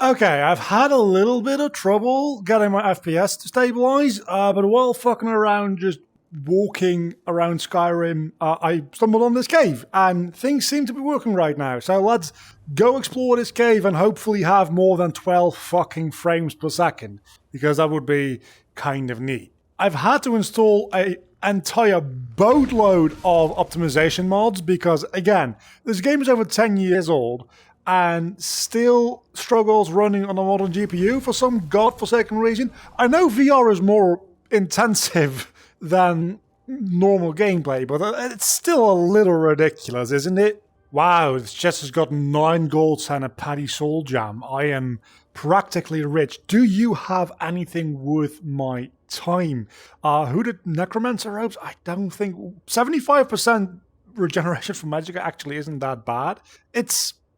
Okay, I've had a little bit of trouble getting my FPS to stabilize, but while fucking around just walking around Skyrim, I stumbled on this cave, and things seem to be working right now. So let's go explore this cave and hopefully have more than 12 fucking frames per second, because that would be kind of neat. I've had to install an entire boatload of optimization mods because, again, this game is over 10 years old, and still struggles running on a modern GPU for some godforsaken reason. I know VR is more intensive than normal gameplay, but it's still a little ridiculous, isn't it? Wow, this chest has got 9 golds and a paddy soul jam. I am practically rich. Do you have anything worth my time? Who did Necromancer robes? I don't think... 75% regeneration from magic actually isn't that bad.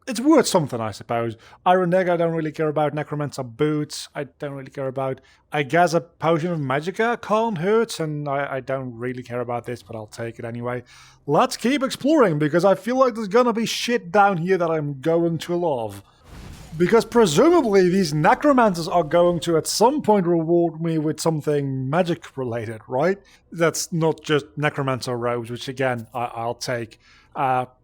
It's worth something, I suppose. Iron Dagger, I don't really care about. Necromancer boots, I don't really care about. I guess a potion of magicka can't hurt, and I don't really care about this, but I'll take it anyway. Let's keep exploring, because I feel like there's gonna be shit down here that I'm going to love. Because presumably these necromancers are going to at some point reward me with something magic related, right? That's not just necromancer robes, which again, I'll take.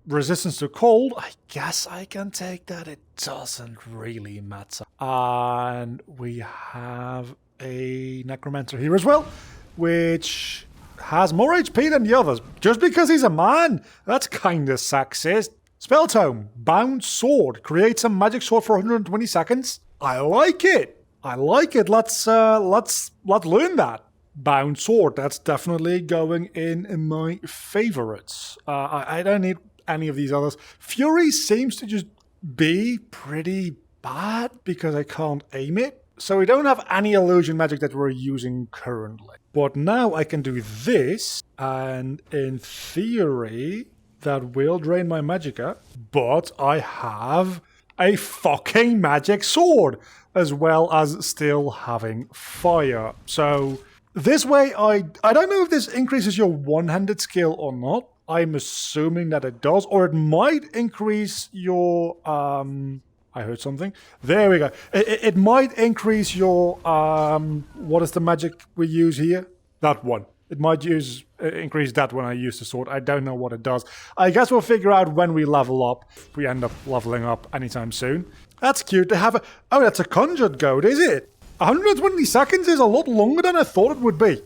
Resistance to cold, I guess I can take that. It doesn't really matter. And we have a necromancer here as well, which has more HP than the others. Just because he's a man, that's kinda sexist. Spell tome, bound sword, creates a magic sword for 120 seconds. I like it. I like it. Let's learn that. Bound sword, that's definitely going in my favorites. I don't need any of these others. Fury seems to just be pretty bad because I can't aim it. So we don't have any illusion magic that we're using currently. But now I can do this, and in theory, that will drain my magicka. But I have a fucking magic sword, as well as still having fire. So... this way, I don't know if this increases your one-handed skill or not. I'm assuming that it does, or it might increase your, I heard something. There we go. It might increase your, what is the magic we use here? That one. It might increase that when I use the sword. I don't know what it does. I guess we'll figure out when we level up, if we end up leveling up anytime soon. That's cute to have a, oh, that's a conjured goat, is it? 120 seconds is a lot longer than I thought it would be.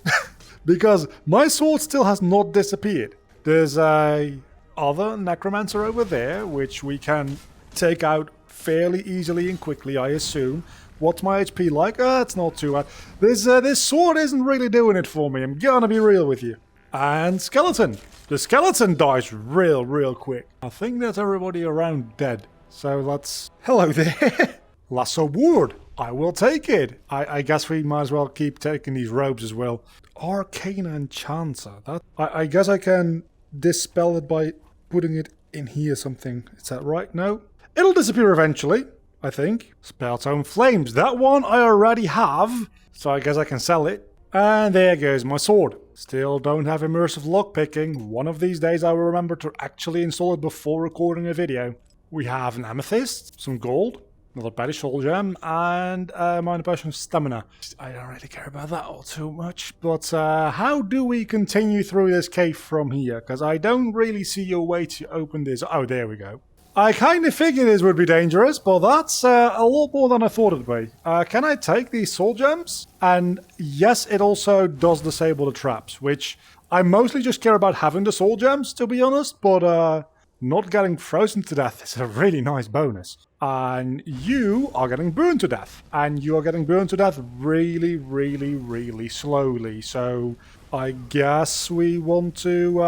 Because my sword still has not disappeared. There's a other necromancer over there, which we can take out fairly easily and quickly, I assume. What's my HP like? It's not too bad. This sword isn't really doing it for me, I'm gonna be real with you. And skeleton. The skeleton dies real quick. I think that's everybody around dead. So let's... hello there. Lasso ward. I will take it. I guess we might as well keep taking these robes as well. Arcane Enchanter. I guess I can dispel it by putting it in here something. Is that right? No? It'll disappear eventually, I think. Spell Tome Flames. That one I already have, so I guess I can sell it. And there goes my sword. Still don't have immersive lockpicking. One of these days I will remember to actually install it before recording a video. We have an amethyst, some gold, another paddy soul gem, and a minor potion of stamina. I don't really care about that all too much, but how do we continue through this cave from here? Because I don't really see a way to open this. Oh, there we go. I kind of figured this would be dangerous, but that's a lot more than I thought it'd be. Can I take these soul gems? And yes, it also does disable the traps, which I mostly just care about having the soul gems, to be honest, but not getting frozen to death is a really nice bonus. And you are getting burned to death. And you are getting burned to death really slowly. So I guess we want to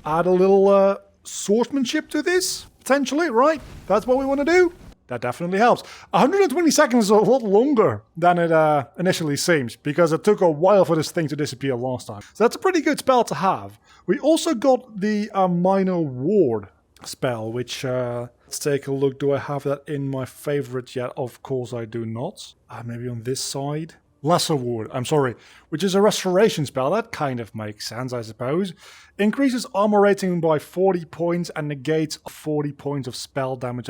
add a little swordsmanship to this, potentially, right? That's what we want to do? That definitely helps. 120 seconds is a lot longer than it initially seems, because it took a while for this thing to disappear last time. So that's a pretty good spell to have. We also got the minor ward spell, which let's take a look. Do I have that in my favorite yet? Of course I do not. Maybe on this side. Lesser Ward, I'm sorry, which is a restoration spell. That kind of makes sense, I suppose. Increases armor rating by 40 points and negates 40 points of spell damage.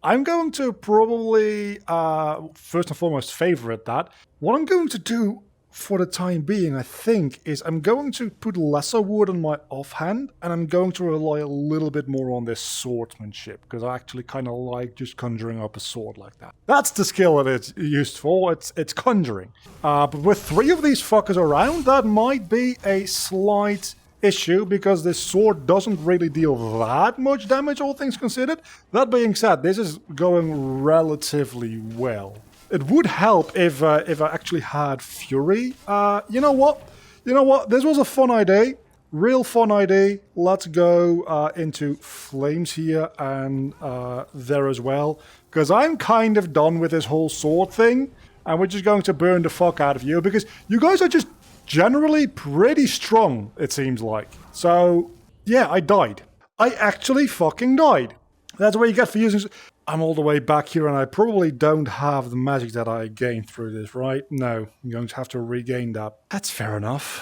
I'm going to probably, first and foremost, favorite that. What I'm going to do for the time being, I think, is I'm going to put Lesser Ward on my offhand, and I'm going to rely a little bit more on this swordsmanship, because I actually kind of like just conjuring up a sword like that. That's the skill that it's used for, it's conjuring. But with 3 of these fuckers around, that might be a slight issue, because this sword doesn't really deal that much damage, all things considered. That being said, this is going relatively well. It would help if I actually had Fury. You know what? This was a fun idea. Real fun idea. Let's go into Flames here and there as well. Because I'm kind of done with this whole sword thing. And we're just going to burn the fuck out of you. Because you guys are just generally pretty strong, it seems like. So, yeah, I died. I actually fucking died. That's what you get for using... I'm all the way back here, and I probably don't have the magic that I gained through this, right? No, I'm going to have to regain that. That's fair enough.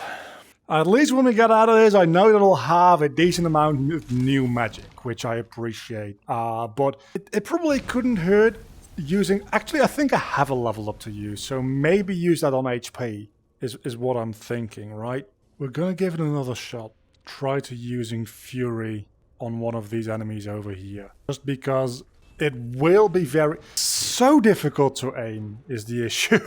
At least when we get out of this, I know that it'll have a decent amount of new magic, which I appreciate. But it probably couldn't hurt using... Actually, I think I have a level up to use, so maybe use that on HP is what I'm thinking, right? We're going to give it another shot. Try to using Fury on one of these enemies over here. Just because... it will be so difficult to aim is the issue.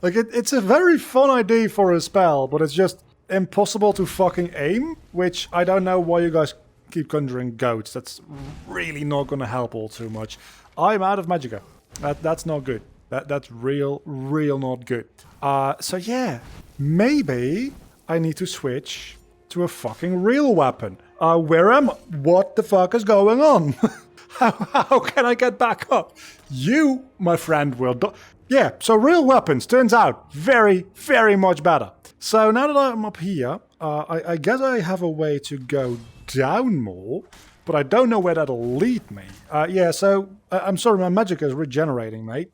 Like, it's a very fun idea for a spell, but it's just impossible to fucking aim, which I don't know why you guys keep conjuring goats. That's really not going to help all too much. I'm out of magicka. That's not good. That's real not good. So yeah, maybe I need to switch to a fucking real weapon. Where am I? What the fuck is going on? How can I get back up? You, my friend, will die. Yeah, so real weapons, turns out, very, very much better. So now that I'm up here, I guess I have a way to go down more, but I don't know where that'll lead me. Yeah, so, I'm sorry, my magic is regenerating, mate.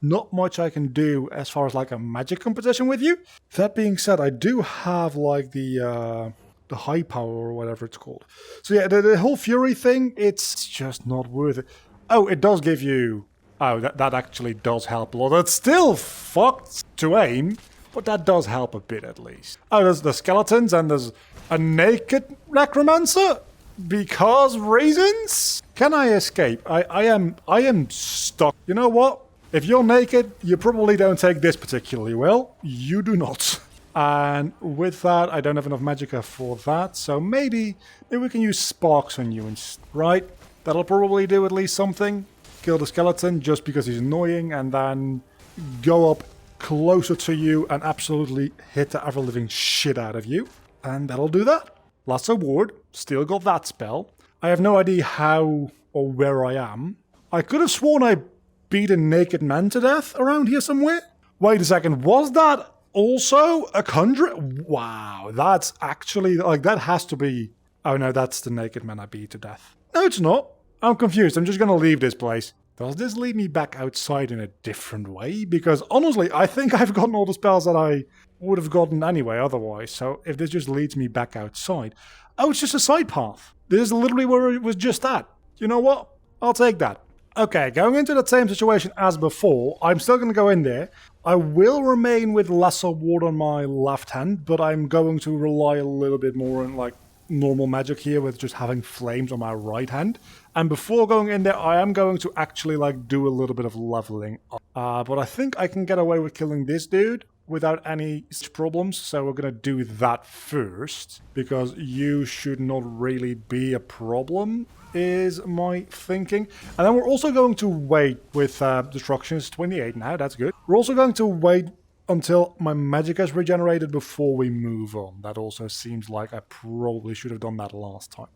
Not much I can do as far as, like, a magic competition with you. That being said, I do have, like, the high power or whatever it's called. So yeah, the whole Fury thing, it's just not worth it. Oh, it does give you... Oh, that actually does help a lot. It's still fucked to aim, but that does help a bit at least. Oh, there's the skeletons and there's a naked necromancer? Because reasons? Can I escape? I am stuck. You know what? If you're naked, you probably don't take this particularly well. You do not. And with that, I don't have enough magicka for that, so maybe we can use sparks on you, right? That'll probably do at least something. Kill the skeleton just because he's annoying, and then go up closer to you and absolutely hit the ever-living shit out of you. And that'll do that. Lesser Ward, still got that spell. I have no idea how or where I am. I could have sworn I beat a naked man to death around here somewhere. Wait a second, was that... also, a conjurer? Wow, that's actually, like, that has to be... Oh no, that's the naked man I beat to death. No, it's not. I'm confused. I'm just gonna leave this place. Does this lead me back outside in a different way? Because honestly, I think I've gotten all the spells that I would have gotten anyway otherwise. So if this just leads me back outside... Oh, it's just a side path. This is literally where it was just at. You know what? I'll take that. Okay, going into the same situation as before, I'm still going to go in there. I will remain with Lesser Ward on my left hand, but I'm going to rely a little bit more on, like, normal magic here with just having flames on my right hand. And before going in there, I am going to actually, like, do a little bit of leveling up. But I think I can get away with killing this dude without any problems, so we're going to do that first, because you should not really be a problem, is my thinking. And then we're also going to wait with destruction. It's 28 now, that's good. We're also going to wait until my magic has regenerated before we move on. That also seems like I probably should have done that last time.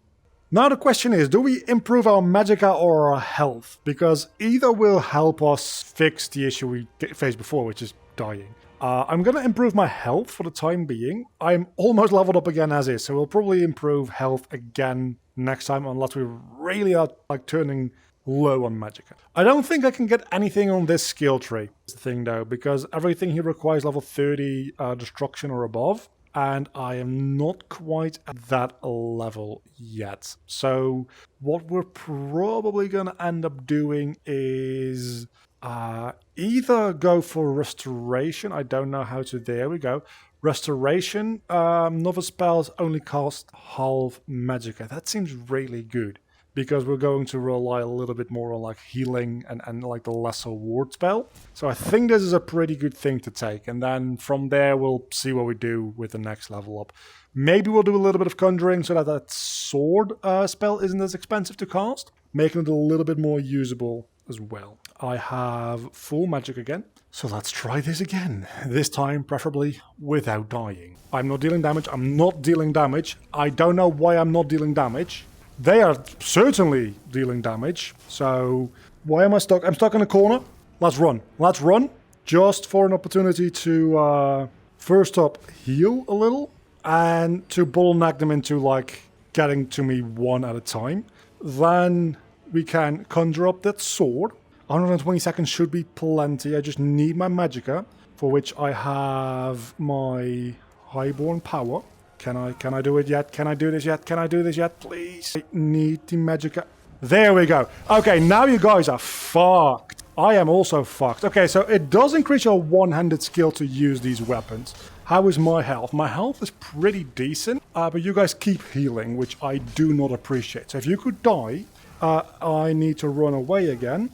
Now the question is, do we improve our magicka or our health? Because either will help us fix the issue we faced before, which is dying. I'm going to improve my health for the time being. I'm almost leveled up again as is, so we'll probably improve health again next time, unless we really are, like, turning low on magicka. I don't think I can get anything on this skill tree. That's the thing though, because everything here requires level 30 destruction or above. And I am not quite at that level yet. So what we're probably going to end up doing is either go for restoration. I don't know how to. There we go. Restoration. Novice spells only cost half magicka. That seems really good. Because we're going to rely a little bit more on like healing and like the lesser ward spell. So I think this is a pretty good thing to take. And then from there, we'll see what we do with the next level up. Maybe we'll do a little bit of conjuring so that that sword spell isn't as expensive to cast, making it a little bit more usable as well. I have full magic again. So let's try this again. This time, preferably without dying. I'm not dealing damage. I'm not dealing damage. I don't know why I'm not dealing damage. They are certainly dealing damage. So why am I stuck? I'm stuck in a corner. Let's run. Let's run. Just for an opportunity to first up heal a little and to bottleneck them into like getting to me one at a time. Then we can conjure up that sword. 120 seconds should be plenty. I just need my magicka, for which I have my highborn power. Can I do it yet? Can I do this yet? Can I do this yet? Please. I need the magicka. There we go. Okay, now you guys are fucked. I am also fucked. Okay, so it does increase your one-handed skill to use these weapons. How is my health? My health is pretty decent, but you guys keep healing, which I do not appreciate. So if you could die, I need to run away again.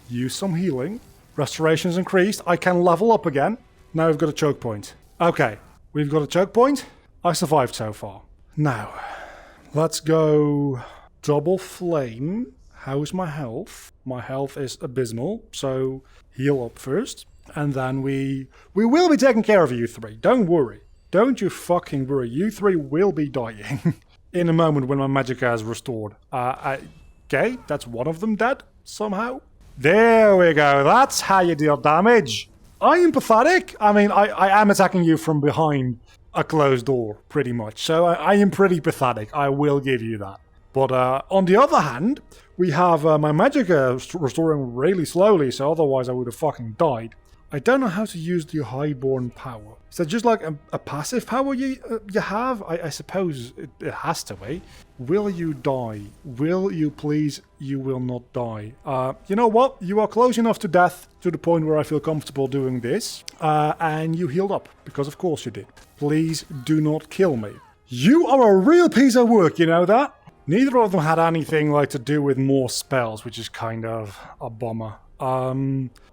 Use some healing. Restoration's increased. I can level up again. Now we've got a choke point. Okay. We've got a choke point. I survived so far. Now, let's go double flame. How's my health? My health is abysmal, so heal up first. And then we will be taking care of you three. Don't worry. Don't you fucking worry. You three will be dying in a moment when my magicka is restored. Okay, that's one of them dead somehow. There we go. That's how you deal damage. I am pathetic. I mean, I am attacking you from behind a closed door, pretty much. So I am pretty pathetic. I will give you that. But on the other hand, we have my magicka restoring really slowly, so otherwise I would have fucking died. I don't know how to use the highborn power. Is that just like a passive power you have? I suppose it has to be. Will you die? Will you please? You will not die. You know what? You are close enough to death to the point where I feel comfortable doing this. And you healed up, because of course you did. Please do not kill me. You are a real piece of work, you know that? Neither of them had anything like to do with more spells, which is kind of a bummer.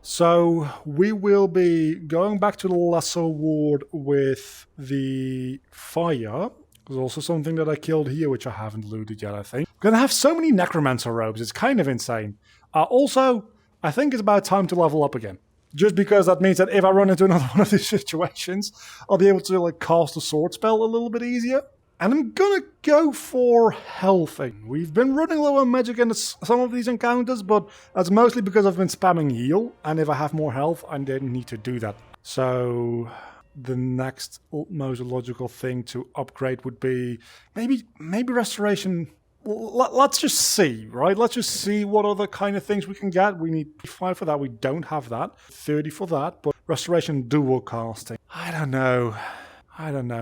So we will be going back to the lesser ward with the fire. There's also something that I killed here, which I haven't looted yet, I think. I'm gonna have so many necromancer robes, it's kind of insane. Also, I think it's about time to level up again. Just because that means that if I run into another one of these situations, I'll be able to like cast a sword spell a little bit easier. And I'm gonna go for healthing. We've been running low on magic in some of these encounters, but that's mostly because I've been spamming heal, and if I have more health, I didn't need to do that. So the next most logical thing to upgrade would be maybe restoration. Let's just see, right? Let's just see what other kind of things we can get. We need 5 for that. We don't have that. 30 for that, but restoration dual casting. I don't know.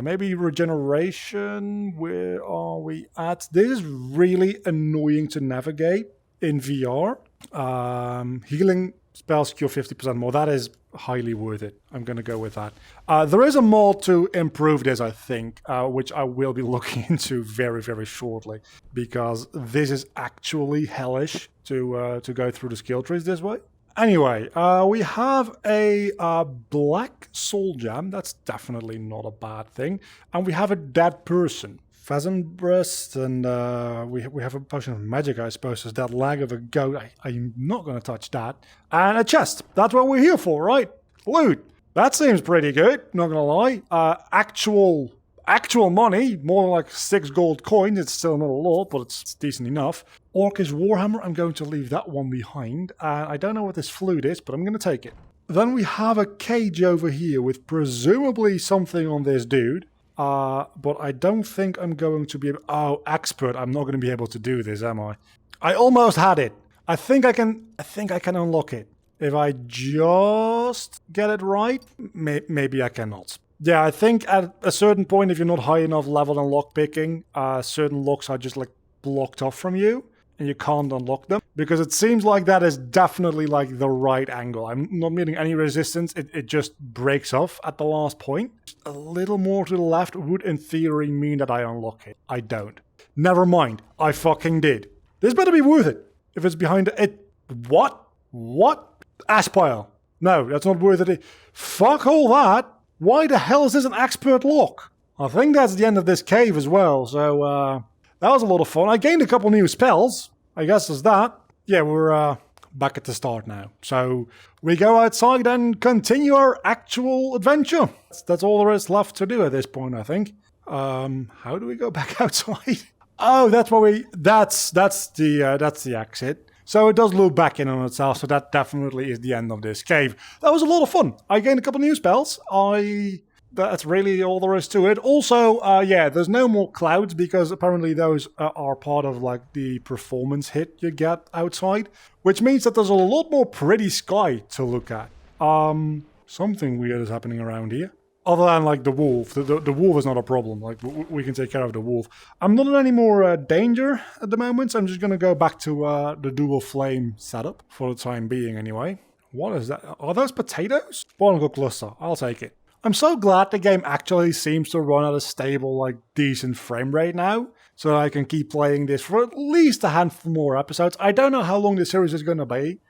Maybe regeneration. Where are we at? This is really annoying to navigate in VR. Healing spells cure 50% more. That is highly worth it. I'm going to go with that. There is a mod to improve this, I think, which I will be looking into very, very shortly. Because this is actually hellish to go through the skill trees this way. Anyway, we have a black soul gem. That's definitely not a bad thing. And we have a dead person. Pheasant breast, and we have a potion of magic, I suppose. There's that leg of a goat. I'm not going to touch that. And a chest. That's what we're here for, right? Loot. That seems pretty good, not going to lie. Actual money, more like 6 gold coins. It's still not a lot, but it's decent enough. Orcish Warhammer, I'm going to leave that one behind. I don't know what this flute is, but I'm going to take it. Then we have a cage over here with presumably something on this dude. but I don't think I'm going to be able... Oh, expert. I'm not going to be able to do this, am I? I almost had it. I think I can unlock it. If I just get it right, maybe I cannot. Yeah, I think at a certain point, if you're not high enough level on lockpicking, certain locks are just like blocked off from you, and you can't unlock them. Because it seems like that is definitely like the right angle. I'm not meeting any resistance, it just breaks off at the last point. A little more to the left would in theory mean that I unlock it. I don't. Never mind, I fucking did. This better be worth it. If it's behind it... What? What? Ash pile. No, that's not worth it. Fuck all that. Why the hell is this an expert lock? I think that's the end of this cave as well, so that was a lot of fun. I gained a couple new spells. I guess there's that. Yeah, we're back at the start now. So we go outside and continue our actual adventure. That's all there is left to do at this point, I think. How do we go back outside? Oh, that's where we... That's the exit. So it does loop back in on itself, so that definitely is the end of this cave. That was a lot of fun. I gained a couple new spells. That's really all there is to it. Also, yeah, there's no more clouds because apparently those are part of like the performance hit you get outside, which means that there's a lot more pretty sky to look at. Something weird is happening around here. Other than, like, the wolf. The wolf is not a problem. Like, we can take care of the wolf. I'm not in any more danger at the moment, so I'm just going to go back to the dual flame setup. For the time being, anyway. What is that? Are those potatoes? Barnacle cluster. I'll take it. I'm so glad the game actually seems to run at a stable, like, decent frame rate now. So I can keep playing this for at least a handful more episodes. I don't know how long this series is going to be.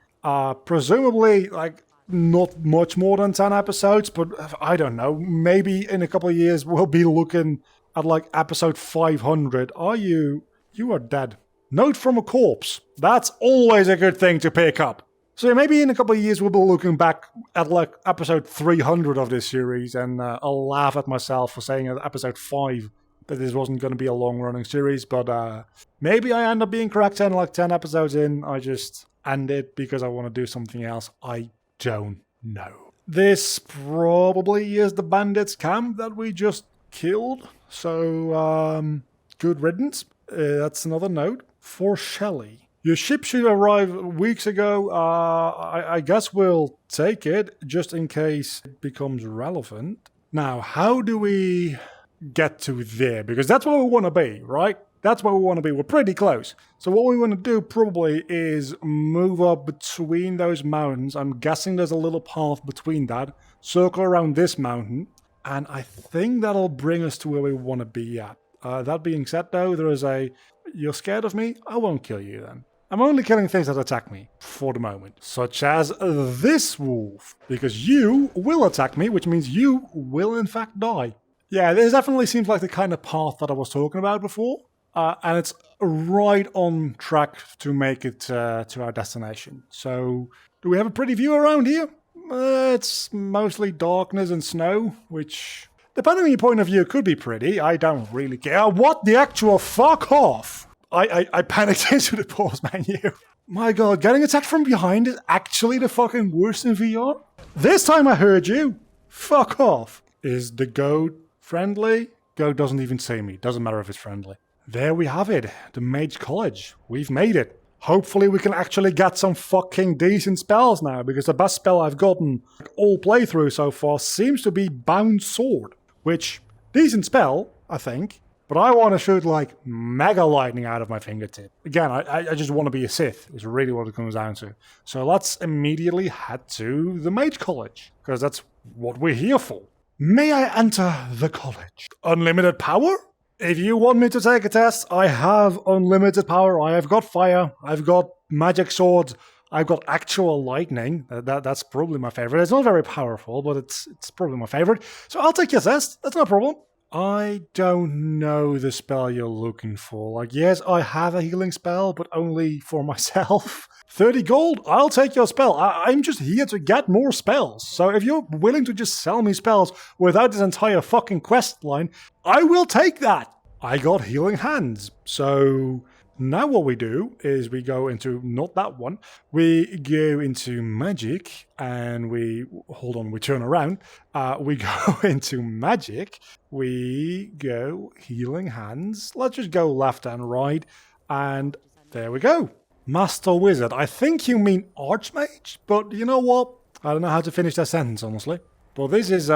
Presumably, like... Not much more than 10 episodes, but I don't know. Maybe in a couple of years we'll be looking at like episode 500. You are dead. Note from a corpse. That's always a good thing to pick up. So maybe in a couple of years we'll be looking back at like episode 300 of this series, and I'll laugh at myself for saying at episode 5 that this wasn't going to be a long-running series, but maybe I end up being correct and like 10 episodes in, I just end it because I want to do something else. I don't know. This probably is the bandits camp that we just killed. So, good riddance. That's another note. For Shelley. Your ship should arrive weeks ago. I guess we'll take it just in case it becomes relevant. Now, how do we get to there? Because that's where we want to be, right? That's where we want to be. We're pretty close. So what we want to do probably is move up between those mountains. I'm guessing there's a little path between that. Circle around this mountain. And I think that'll bring us to where we want to be at. That being said, though, there is a... You're scared of me? I won't kill you then. I'm only killing things that attack me for the moment. Such as this wolf. Because you will attack me, which means you will in fact die. Yeah, this definitely seems like the kind of path that I was talking about before. And it's right on track to make it to our destination. So, do we have a pretty view around here? It's mostly darkness and snow, which, depending on your point of view, could be pretty. I don't really care. What the actual fuck off? I panicked into the pause menu. My god, getting attacked from behind is actually the fucking worst in VR? This time I heard you. Fuck off. Is the goat friendly? Goat doesn't even see me. Doesn't matter if it's friendly. There we have it, the Mage College. We've made it. Hopefully we can actually get some fucking decent spells now, because the best spell I've gotten all playthrough so far seems to be Bound Sword. Which, decent spell, I think, but I want to shoot like mega lightning out of my fingertip. Again, I just want to be a Sith, is really what it comes down to. So let's immediately head to the Mage College, because that's what we're here for. May I enter the college? Unlimited power? If you want me to take a test, I have unlimited power. I have got fire. I've got magic swords. I've got actual lightning. That's probably my favorite. It's not very powerful, but it's probably my favorite. So I'll take your test. That's no problem. I don't know the spell you're looking for. Like, yes, I have a healing spell, but only for myself. 30 gold? I'll take your spell. I'm just here to get more spells. So if you're willing to just sell me spells without this entire fucking quest line, I will take that. I got healing hands. So Now what we do is we go into, not that one, we go into magic and we, hold on, we turn around. We go into magic, we go healing hands. Let's just go left and right. And there we go. Master Wizard. I think you mean Archmage, but you know what? I don't know how to finish that sentence, honestly. But this is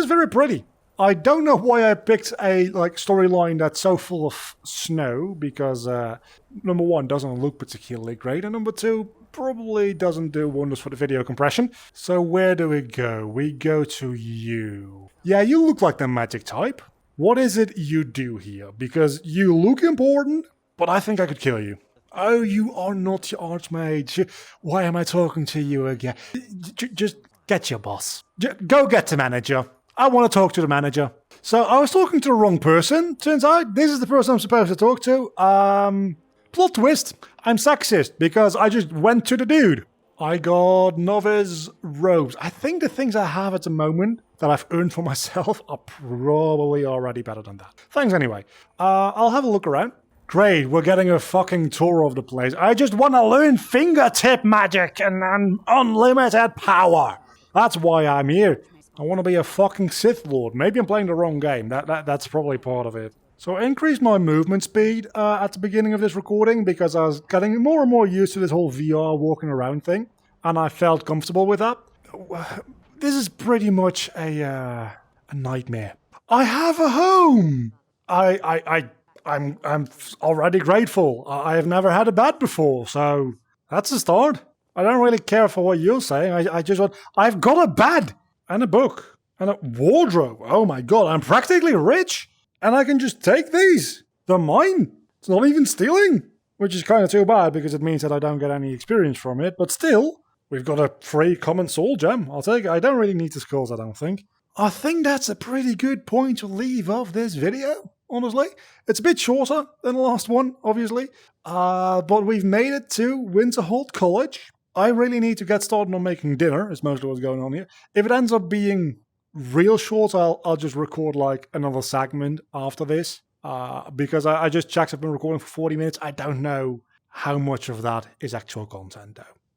very pretty. I don't know why I picked a storyline that's so full of snow, because number one, doesn't look particularly great, and number two, probably doesn't do wonders for the video compression. So where do we go? We go to you. Yeah, you look like the magic type. What is it you do here? Because you look important, but I think I could kill you. Oh, you are not the Archmage. Why am I talking to you again? Just get your boss. Go get the manager. I want to talk to the manager. So I was talking to the wrong person. Turns out this is the person I'm supposed to talk to. Plot twist. I'm sexist because I just went to the dude. I got novice robes. I think the things I have at the moment that I've earned for myself are probably already better than that. Thanks anyway. I'll have a look around. Great, we're getting a fucking tour of the place. I just want to learn fingertip magic and unlimited power. That's why I'm here. I want to be a fucking Sith Lord. Maybe I'm playing the wrong game. That's probably part of it. So I increased my movement speed at the beginning of this recording because I was getting more and more used to this whole VR walking around thing. And I felt comfortable with that. This is pretty much a nightmare. I have a home! I'm already grateful. I have never had a bed before, so that's a start. I don't really care for what you're saying. I just want... I've got a bed! And a book. And a wardrobe. Oh my god, I'm practically rich. And I can just take these. They're mine. It's not even stealing. Which is kind of too bad because it means that I don't get any experience from it. But still, we've got a free common soul gem. I'll take it. I don't really need the skulls, I don't think. I think that's a pretty good point to leave off this video, honestly. It's a bit shorter than the last one, obviously. But we've made it to Winterhold College. I really need to get started on making dinner, is mostly what's going on here. If it ends up being real short, I'll just record like another segment after this. Because I just checked, I've been recording for 40 minutes. I don't know how much of that is actual content though.